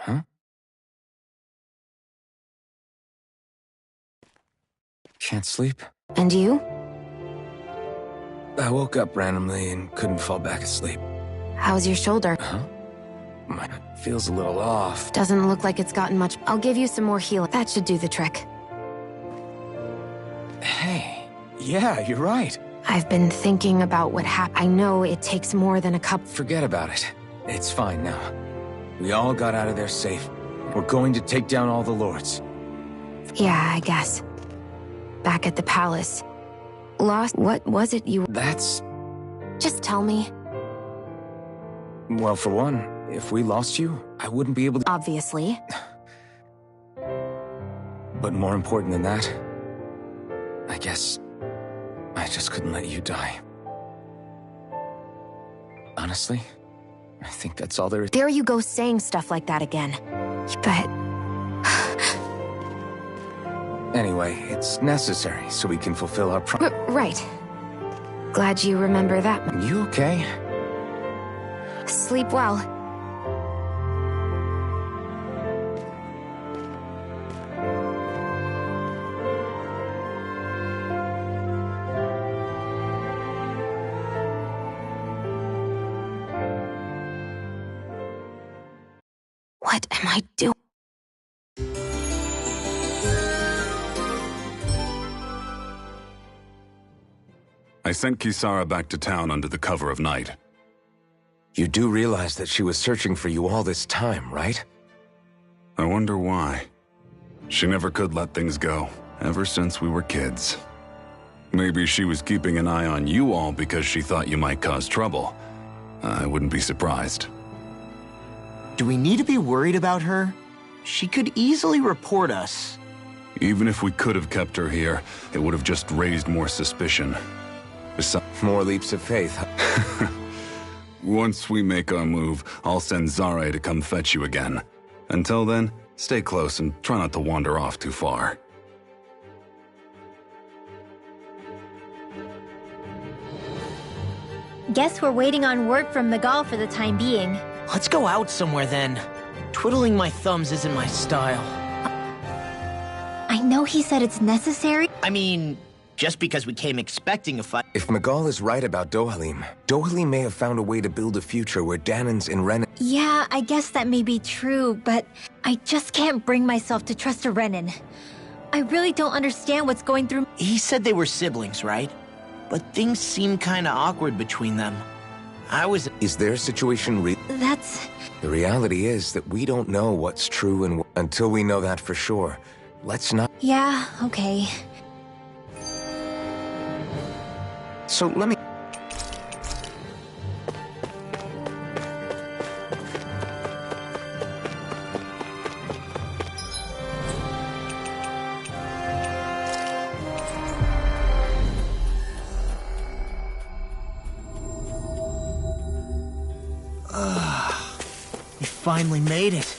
Huh? Can't sleep. And you? I woke up randomly and couldn't fall back asleep. How's your shoulder? Huh? Mine feels a little off. Doesn't look like it's gotten much. I'll give you some more healing. That should do the trick. Hey, yeah, you're right. I've been thinking about what happened. I know it takes more than a cup. Forget about it. It's fine now. We all got out of there safe. We're going to take down all the lords. Yeah, I guess. Back at the palace. Lost. What was it you... That's... Just tell me. Well, for one, if we lost you, I wouldn't be able to... Obviously. But more important than that, I guess I just couldn't let you die. Honestly, I think that's all there is. There you go saying stuff like that again. But Anyway, it's necessary so we can fulfill our Right. Glad you remember that. You okay? Sleep well. What am I doing? I sent Kisara back to town under the cover of night. You do realize that she was searching for you all this time, right? I wonder why. She never could let things go, ever since we were kids. Maybe she was keeping an eye on you all because she thought you might cause trouble. I wouldn't be surprised. Do we need to be worried about her? She could easily report us. Even if we could have kept her here, it would have just raised more suspicion. More leaps of faith. Once we make our move, I'll send Zare to come fetch you again. Until then, stay close and try not to wander off too far. Guess we're waiting on word from Miguel for the time being. Let's go out somewhere then. Twiddling my thumbs isn't my style. I know he said it's necessary. I mean, just because we came expecting a fight. If Miguel is right about Dohalim, Dohalim may have found a way to build a future where Dahnans and Renan... Yeah, I guess that may be true, but I just can't bring myself to trust a Renan. I really don't understand what's going through... He said they were siblings, right? But things seem kinda awkward between them. Is their situation real? That's... The reality is that we don't know what's true and until we know that for sure. Let's not... Yeah, okay. So let me... We finally made it.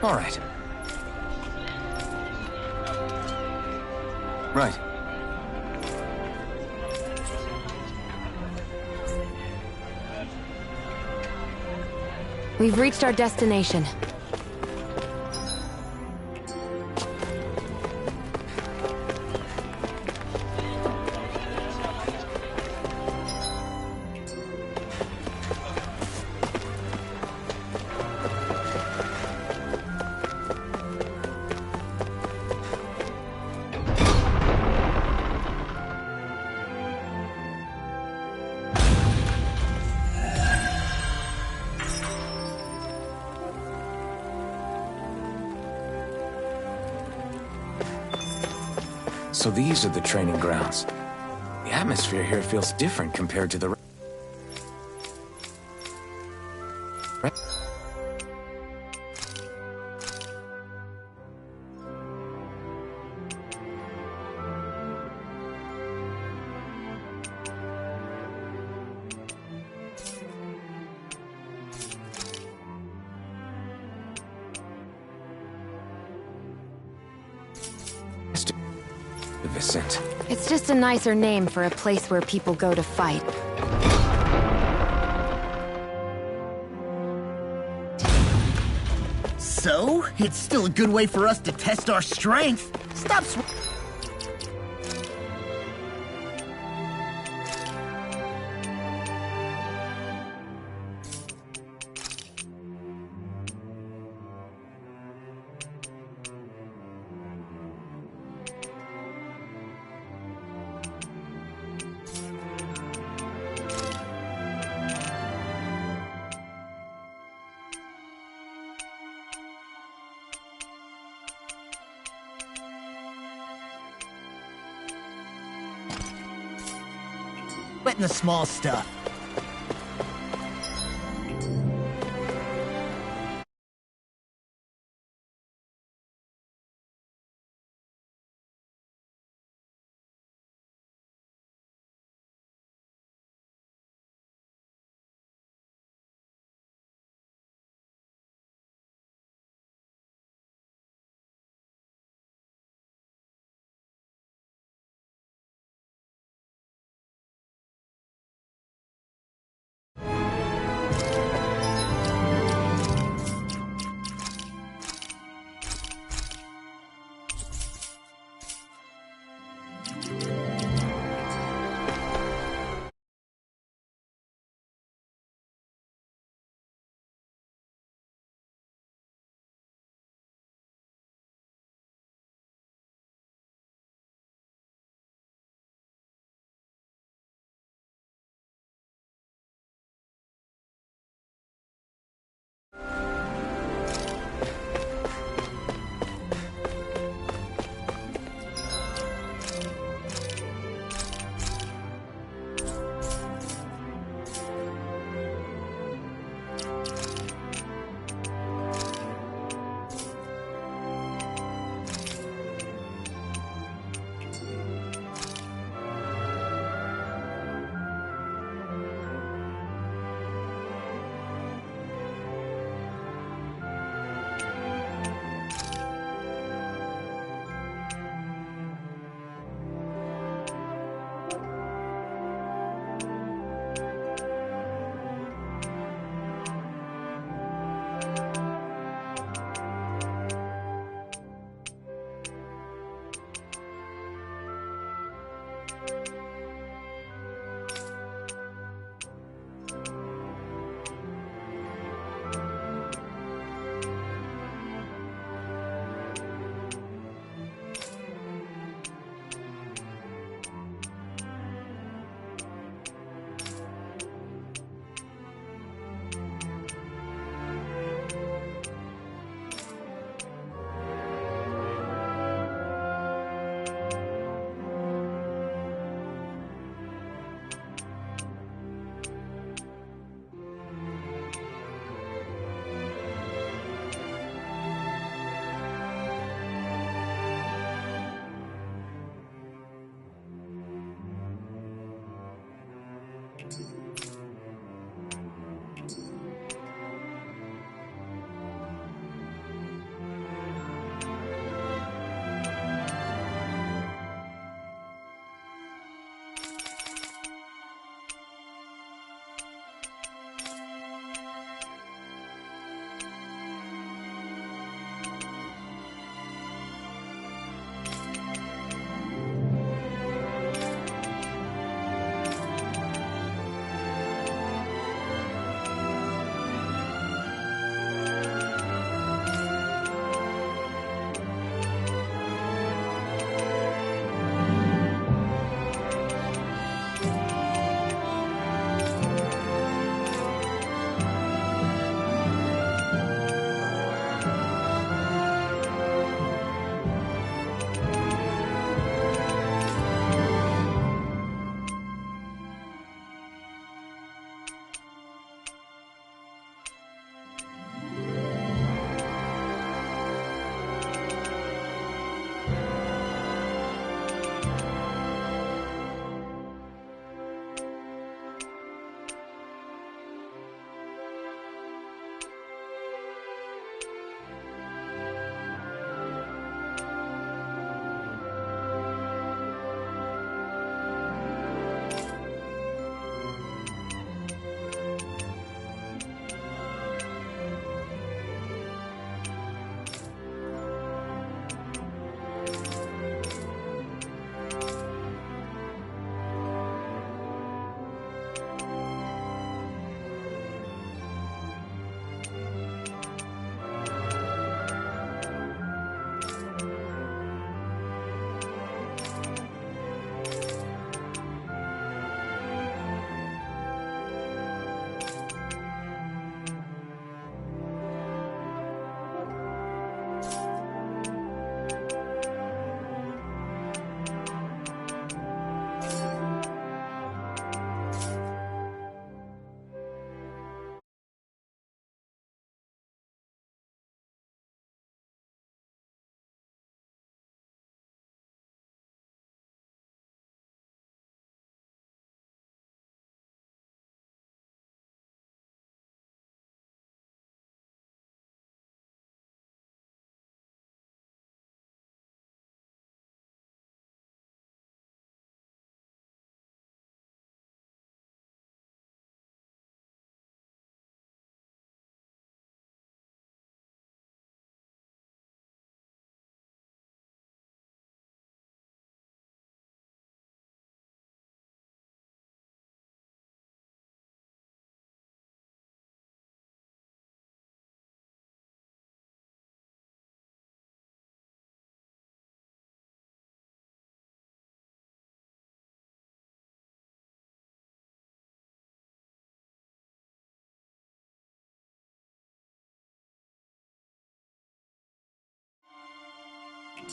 All right. Right. We've reached our destination. So these are the training grounds. The atmosphere here feels different compared to the... Magnificent. It's just a nicer name for a place where people go to fight. So, it's still a good way for us to test our strength. Stop sweating the small stuff.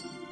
it.